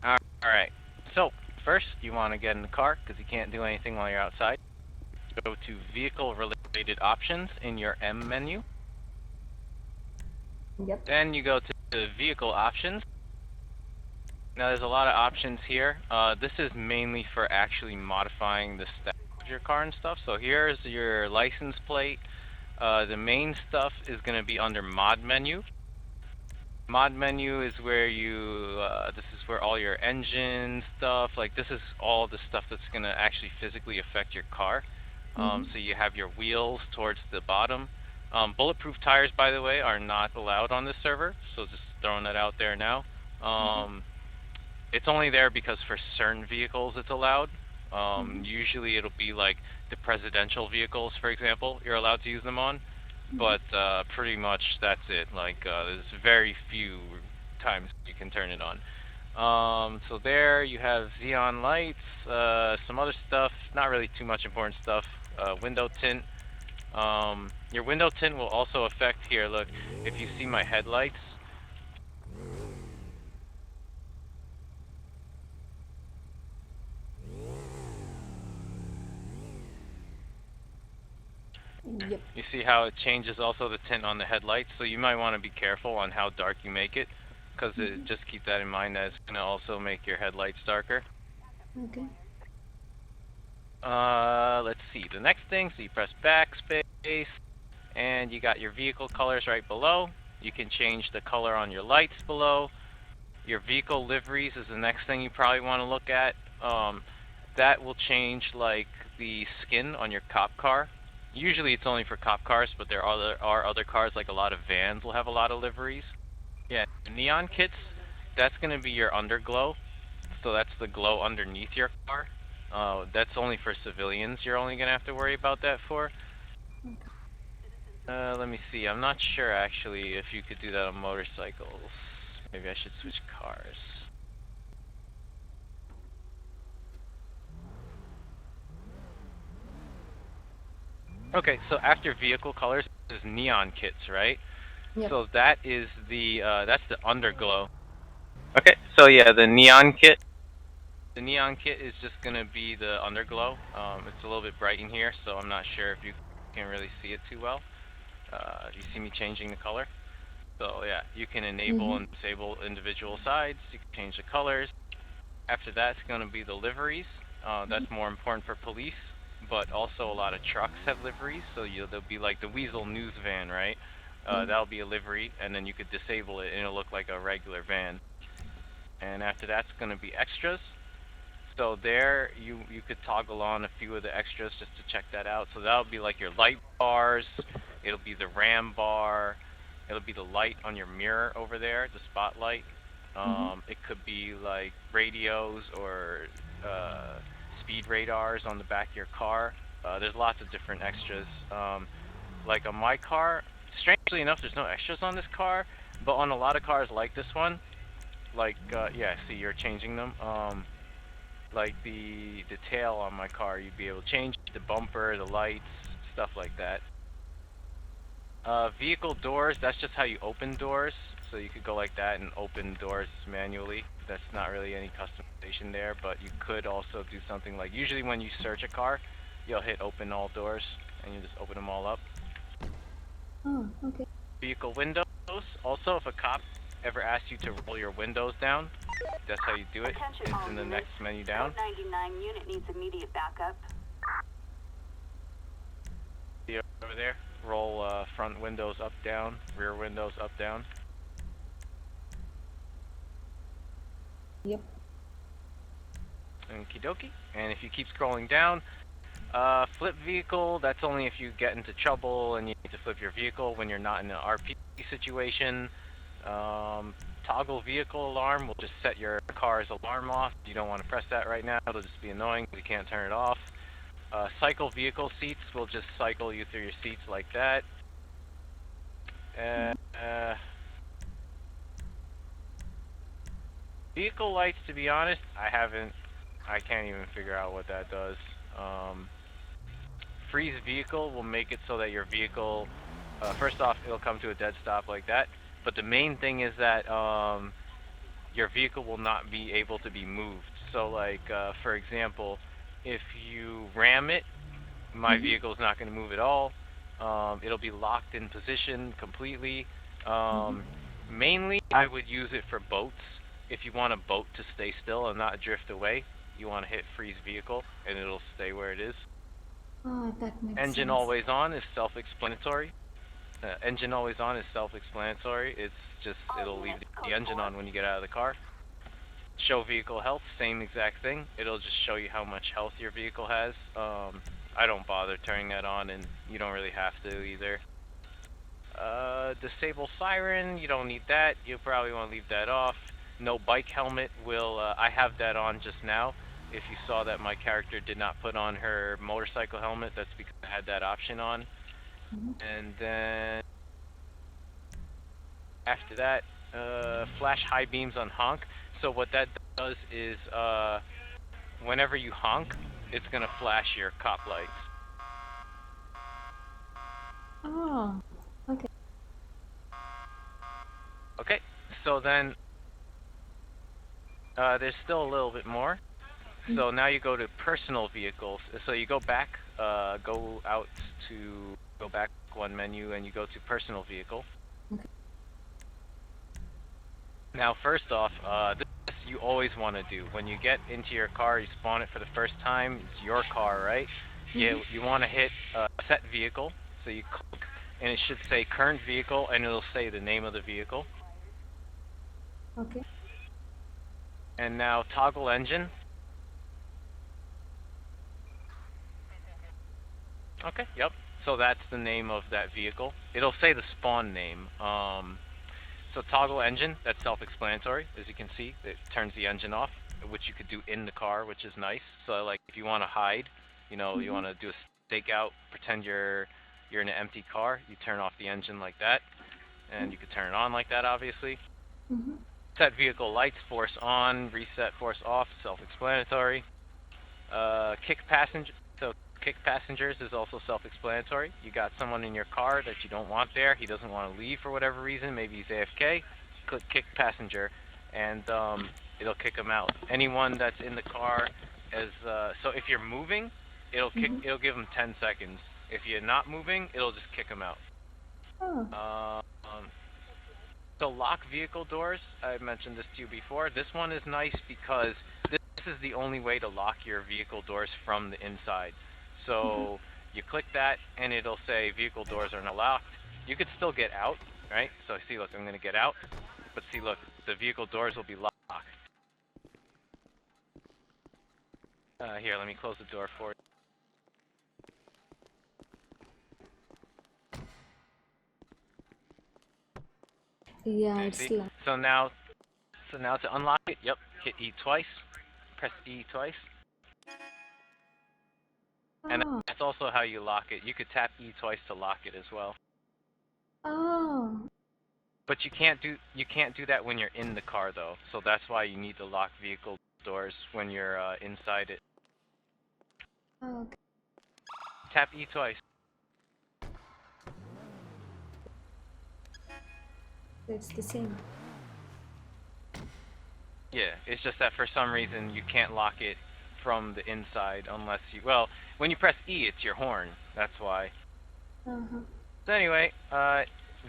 Alright, so first you want to get in the car because you can't do anything while you're outside. Go to vehicle related options in your M menu. Yep. Then you go to the vehicle options. Now there's a lot of options here. This is mainly for actually modifying the stats of your car and stuff. So here's your license plate. The main stuff is going to be under mod menu. Mod menu is where this is where all your engine stuff, like this is all the stuff that's going to actually physically affect your car. So you have your wheels towards the bottom. Bulletproof tires, by the way, are not allowed on this server, so just throwing that out there now. It's only there because for certain vehicles it's allowed. Usually it'll be like the presidential vehicles, for example, you're allowed to use them on. But pretty much that's it. Like there's very few times you can turn it on. So there you have xenon lights, some other stuff, not really too much important stuff. Window tint. Your window tint will also affect here. Look, if you see my headlights. Yep. You see how it changes also the tint on the headlights, so you might want to be careful on how dark you make it, because just keep that in mind that it's going to also make your headlights darker. Okay. Let's see, the next thing, so you press backspace, and you got your vehicle colors right below. You can change the color on your lights below. Your vehicle liveries is the next thing you probably want to look at. That will change like the skin on your cop car. Usually it's only for cop cars, but there are other cars, like a lot of vans will have a lot of liveries. Yeah, neon kits, that's going to be your underglow. So that's the glow underneath your car. That's only for civilians. You're only going to have to worry about that for. Let me see. I'm not sure actually if you could do that on motorcycles. Maybe I should switch cars. Okay, so after vehicle colors is neon kits, right? Yep. So that is that's the underglow. Okay, so yeah, the neon kit. The neon kit is just gonna be the underglow. It's a little bit bright in here, so I'm not sure if you can really see it too well. You see me changing the color? So yeah, you can enable and disable individual sides. You can change the colors. After that's gonna be the liveries. That's more important for police, but also a lot of trucks have liveries. So there'll be like the Weasel News van, right? That'll be a livery, and then you could disable it, and it'll look like a regular van. And after that's gonna be extras. So there, you could toggle on a few of the extras just to check that out. So that'll be like your light bars. It'll be the RAM bar. It'll be the light on your mirror over there, the spotlight. It could be like radios or speed radars on the back of your car. There's lots of different extras. Like on my car, strangely enough, there's no extras on this car, but on a lot of cars like this one, like yeah, see, you're changing them. Like the tail on my car, you'd be able to change the bumper, the lights, stuff like that. Vehicle doors, that's just how you open doors. So you could go like that and open doors manually. That's not really any customization there, but you could also do something like, usually when you search a car, you'll hit open all doors, and you just open them all up. Oh, okay. Vehicle windows, also if a cop ever asks you to roll your windows down, that's how you do it. It's in the next menu down. 99 unit needs immediate backup. See over there? Roll front windows up, down, rear windows up, down. Yep. Okie dokie. And if you keep scrolling down, flip vehicle, that's only if you get into trouble and you need to flip your vehicle when you're not in an RP situation. Toggle vehicle alarm will just set your car's alarm off. You don't want to press that right now. It'll just be annoying. You can't turn it off. Cycle vehicle seats will just cycle you through your seats like that. Vehicle lights, to be honest, I can't even figure out what that does. Freeze vehicle will make it so that your vehicle, first off, it'll come to a dead stop like that. But the main thing is that your vehicle will not be able to be moved. So, like, for example, if you ram it, my vehicle is not going to move at all. It'll be locked in position completely. Mainly, I would use it for boats. If you want a boat to stay still and not drift away, you want to hit freeze vehicle, and it'll stay where it is. Ah, that makes Engine sense. always on is self-explanatory. Engine always on is self-explanatory. It's just, it'll leave the engine on when you get out of the car. Show vehicle health, same exact thing. It'll just show you how much health your vehicle has. I don't bother turning that on, and you don't really have to either. Disable siren, you don't need that. You probably want to leave that off. No bike helmet will, I have that on just now. If you saw that my character did not put on her motorcycle helmet, that's because I had that option on. And then after that, flash high beams on honk. So what that does is, whenever you honk, it's gonna flash your cop lights. Ah, okay. Okay, so then there's still a little bit more. So now you go to personal vehicles. So you go back, go back one menu, and you go to personal vehicle. Okay. Now, first off, this you always want to do. When you get into your car, you spawn it for the first time, it's your car, right? You want to hit set vehicle, so you click, and it should say current vehicle, and it'll say the name of the vehicle. Okay. And now toggle engine. Okay, yep. So that's the name of that vehicle. It'll say the spawn name. So toggle engine, that's self-explanatory. As you can see, it turns the engine off, which you could do in the car, which is nice. So like if you want to hide, you know, you want to do a stakeout, pretend you're in an empty car, you turn off the engine like that, and you could turn it on like that, obviously. Set vehicle lights, force on, reset force off, self-explanatory. Kick passenger. So kick passengers is also self-explanatory. You got someone in your car that you don't want there. He doesn't want to leave for whatever reason. Maybe he's AFK. Click kick passenger, and it'll kick him out. Anyone that's in the car, so if you're moving, it'll give him 10 seconds. If you're not moving, it'll just kick him out. Oh. So lock vehicle doors, I mentioned this to you before. This one is nice because this is the only way to lock your vehicle doors from the inside. So you click that and it'll say vehicle doors are not locked. You could still get out, right? So see, look, I'm going to get out. But see, look, the vehicle doors will be locked. Here, let me close the door for you. Yeah, Okay, it's see? locked. So now to unlock it, yep, hit E twice. Press E twice. And that's also how you lock it. You could tap E twice to lock it as well. Oh. But you can't do that when you're in the car though. So that's why you need to lock vehicle doors when you're inside it. Oh, okay. Tap E twice. It's the same. Yeah, it's just that for some reason you can't lock it from the inside unless you, well, when you press E, it's your horn. That's why. So anyway,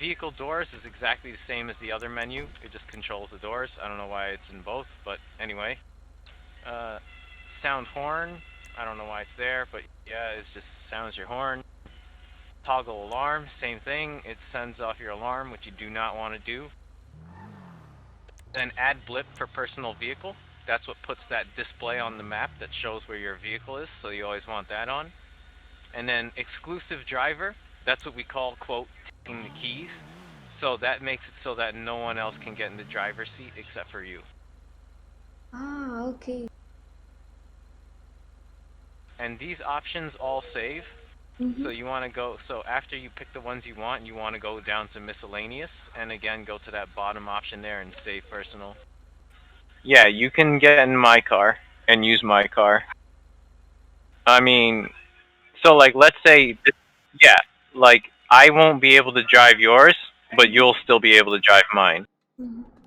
vehicle doors is exactly the same as the other menu. It just controls the doors. I don't know why it's in both, but anyway. Sound horn. I don't know why it's there, but yeah, it just sounds your horn. Toggle alarm, same thing. It sends off your alarm, which you do not want to do. Then add blip for personal vehicle. That's what puts that display on the map that shows where your vehicle is, so you always want that on. And then exclusive driver, that's what we call, quote, taking the keys. So that makes it so that no one else can get in the driver's seat except for you. Ah, okay. And these options all save. So you want to go, so after you pick the ones you want to go down to miscellaneous, and again, go to that bottom option there and save personal. Yeah, you can get in my car and use my car. I mean, so like, let's say, yeah, like, I won't be able to drive yours, but you'll still be able to drive mine.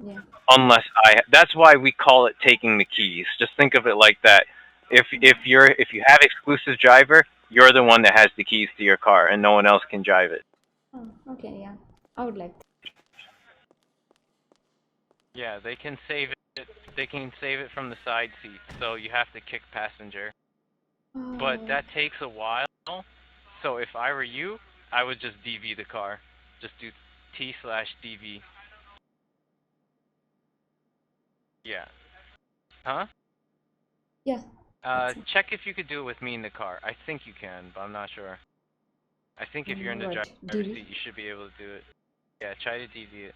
Yeah. unless that's why we call it taking the keys. Just think of it like that. If you have exclusive driver, you're the one that has the keys to your car, and no one else can drive it. Oh, okay, yeah. I would like that. Yeah, they can save it. They can save it from the side seat, so you have to kick passenger. But Oh, that takes a while. So if I were you, I would just DV the car. Just do T/DV. Yeah. Huh? yeah. That's it. Check if you could do it with me in the car. I think you can, but I'm not sure. I think if you're in the What? driver's DV? seat, you should be able to do it. Yeah, try to DV it.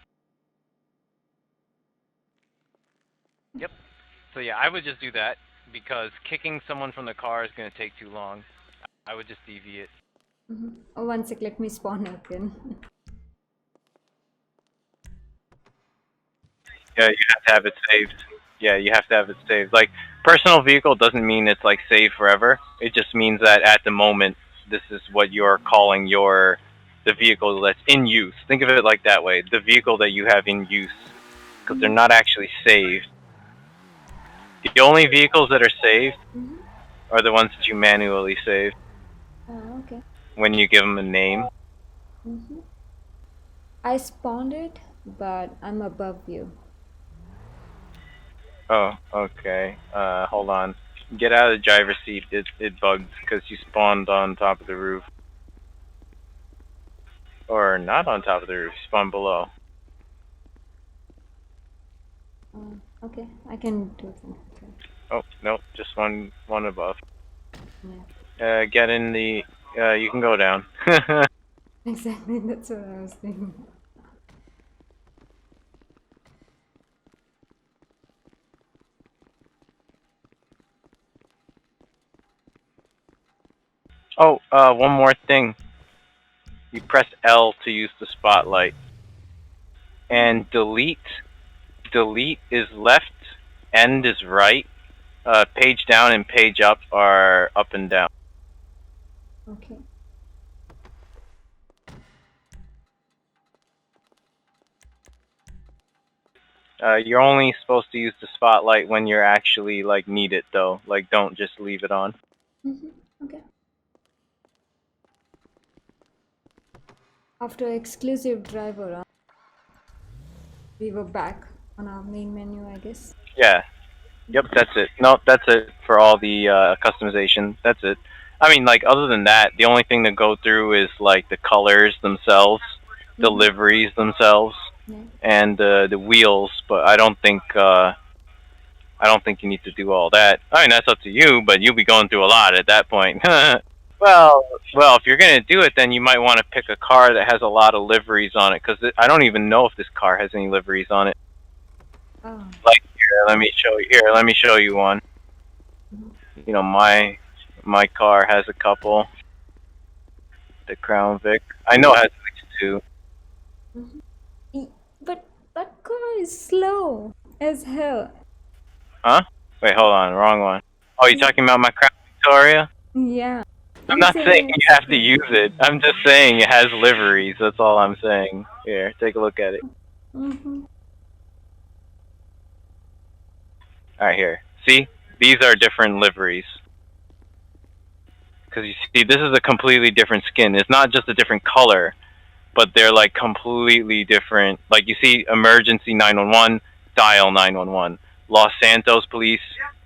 Yep. So yeah, I would just do that because kicking someone from the car is going to take too long. I would just DV it. Oh, one sec, let me spawn again. Yeah, you have to have it saved. Yeah, you have to have it saved. Like, personal vehicle doesn't mean it's like saved forever. It just means that at the moment, this is what you're calling the vehicle that's in use. Think of it like that way. The vehicle that you have in use, because they're not actually saved. The only vehicles that are saved are the ones that you manually save Oh, okay. when you give them a name. I spawned it, but I'm above you. Oh, okay. Hold on. Get out of the driver's seat. It bugs because you spawned on top of the roof. Or not on top of the roof, spawn below. Okay, I can do it. Okay. Oh, nope, just one above. Yeah. Get in the, you can go down. Exactly, that's what I was thinking. Oh, one more thing. You press L to use the spotlight. And delete is left, end is right. Page down and page up are up and down. Okay. You're only supposed to use the spotlight when you're actually, like, need it, though. Like, don't just leave it on. Okay. After exclusive driver, we were back on our main menu, I guess. Yeah. Yep, that's it. No, that's it for all the customization. That's it. I mean, like, other than that, the only thing to go through is, like, the colors themselves, the liveries themselves, and the wheels, but I don't think you need to do all that. I mean, that's up to you, but you'll be going through a lot at that point. well, if you're gonna do it, then you might want to pick a car that has a lot of liveries on it, because I don't even know if this car has any liveries on it. Oh. Like, here, let me show you. Here, let me show you one. You know, my car has a couple. The Crown Vic. I know it has at least two. But that car is slow as hell. Huh? Wait, hold on, wrong one. Oh, you talking about my Crown Victoria? Yeah. I'm not saying you have to use it. I'm just saying it has liveries. That's all I'm saying. Here, take a look at it. Alright, here. See? These are different liveries. Because you see, this is a completely different skin. It's not just a different color, but they're like completely different. Like, you see Emergency 911, Dial 911. Los Santos Police,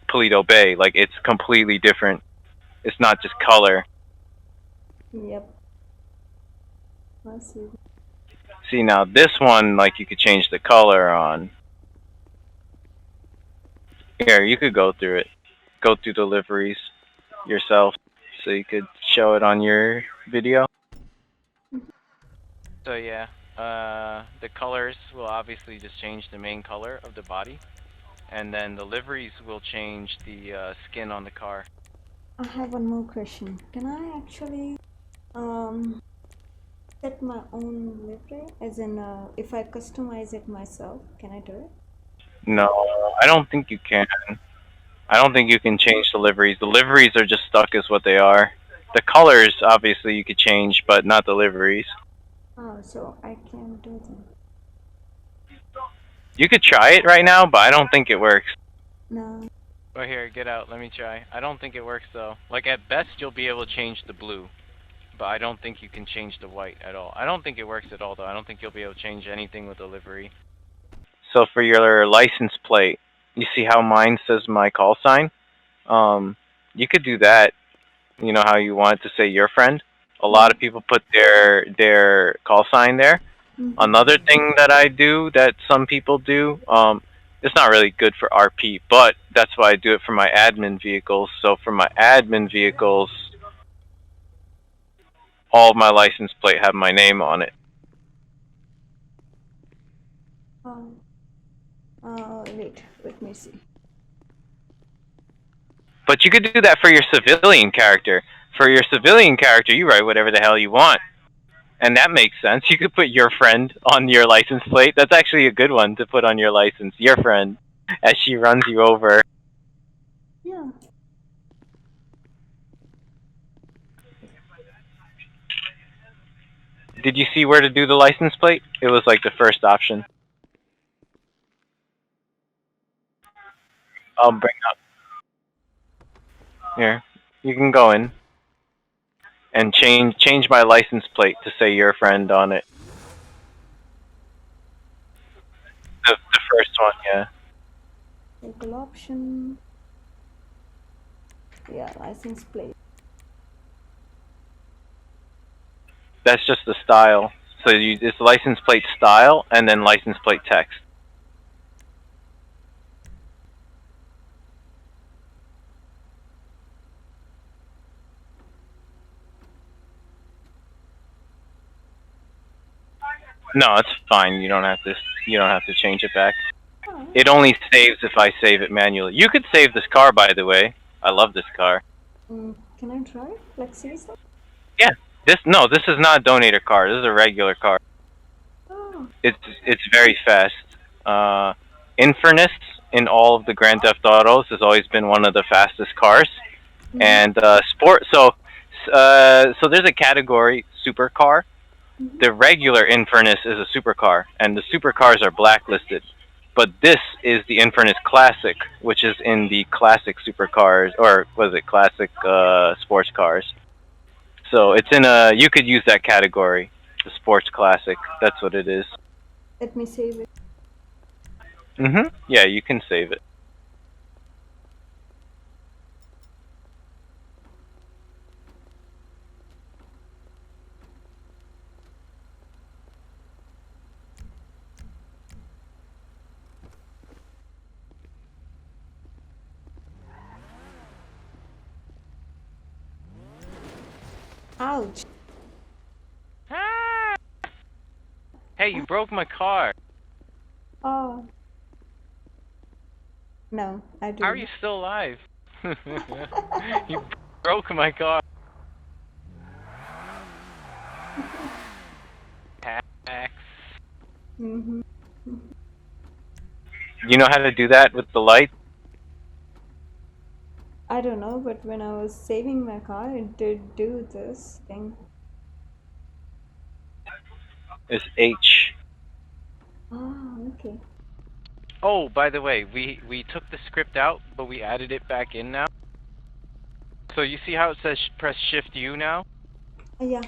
Paleto Bay. Like, it's completely different. It's not just color. Yep. I see. See, now this one, like, you could change the color on. Here, you could go through it. Go through the liveries yourself, so you could show it on your video. So yeah, the colors will obviously just change the main color of the body, and then the liveries will change the skin on the car. I have one more question. Can I actually set my own livery? As in, if I customize it myself, can I do it? No, I don't think you can. I don't think you can change the liveries. The liveries are just stuck as what they are. The colors, obviously, you could change, but not the liveries. Oh, so I can do them. You could try it right now, but I don't think it works. No. Oh, here, get out. Let me try. I don't think it works, though. Like, at best, you'll be able to change the blue. But I don't think you can change the white at all. I don't think it works at all, though. I don't think you'll be able to change anything with the livery. So for your license plate, you see how mine says my call sign? You could do that. You know how you want it to say UrFriend? A lot of people put their call sign there. Another thing that I do that some people do, it's not really good for RP, but that's why I do it for my admin vehicles. So for my admin vehicles, all of my license plate have my name on it. Wait, let me see. But you could do that for your civilian character. For your civilian character, you write whatever the hell you want. And that makes sense. You could put UrFriend on your license plate. That's actually a good one to put on your license. UrFriend, as she runs you over. Yeah. Did you see where to do the license plate? It was like the first option. I'll bring up. Here, you can go in and change my license plate to say UrFriend on it. The first one, yeah. Vehicle option. Yeah, license plate. That's just the style. So it's license plate style and then license plate text. No, it's fine. You don't have to change it back. It only saves if I save it manually. You could save this car, by the way. I love this car. Can I try it? Like seriously? Yeah. This is not a donator car. This is a regular car. Oh. It's very fast. Infernus in all of the Grand Theft Autos has always been one of the fastest cars. And sport. So there's a category supercar. The regular Infernus is a supercar, and the supercars are blacklisted. But this is the Infernus Classic, which is in the classic supercars, or was it classic sports cars? So it's in you could use that category, the sports classic. That's what it is. Let me save it. Yeah, you can save it. Ouch. Hey, you broke my car. Oh. No, I didn't. How are you still alive? You broke my car. Hacks. You know how to do that with the light? I don't know, but when I was saving my car, it did do this thing. It's H. Oh, okay. Oh, by the way, we took the script out, but we added it back in now. So you see how it says press Shift U now? Yeah.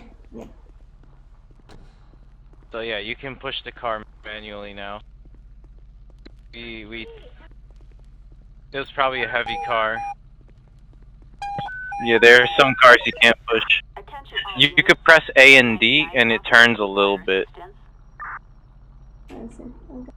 So yeah, you can push the car manually now. It was probably a heavy car. Yeah, there are some cars you can't push. Attention all You units. could press A and D, and it turns a little bit. I see. Okay.